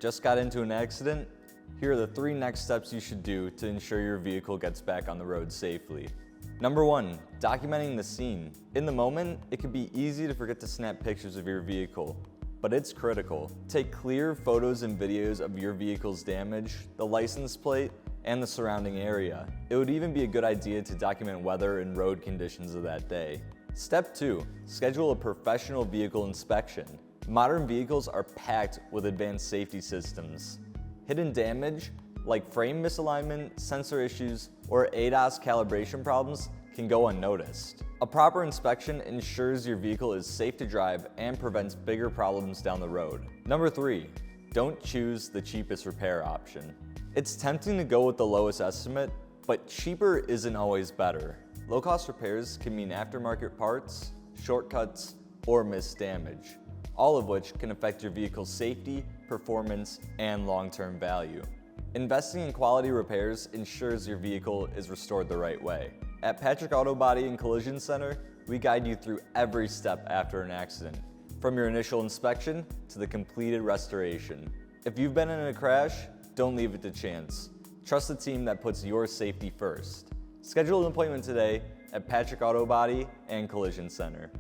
Just got into an accident? Here are the 3 next steps you should do to ensure your vehicle gets back on the road safely. Number 1, documenting the scene. In the moment, it can be easy to forget to snap pictures of your vehicle, but it's critical. Take clear photos and videos of your vehicle's damage, the license plate, and the surrounding area. It would even be a good idea to document weather and road conditions of that day. Step 2, schedule a professional vehicle inspection. Modern vehicles are packed with advanced safety systems. Hidden damage, like frame misalignment, sensor issues, or ADAS calibration problems, can go unnoticed. A proper inspection ensures your vehicle is safe to drive and prevents bigger problems down the road. Number 3, don't choose the cheapest repair option. It's tempting to go with the lowest estimate, but cheaper isn't always better. Low-cost repairs can mean aftermarket parts, shortcuts, or missed damage, all of which can affect your vehicle's safety, performance, and long-term value. Investing in quality repairs ensures your vehicle is restored the right way. At Patrick Auto Body and Collision Center, we guide you through every step after an accident, from your initial inspection to the completed restoration. If you've been in a crash, don't leave it to chance. Trust the team that puts your safety first. Schedule an appointment today at Patrick Auto Body and Collision Center.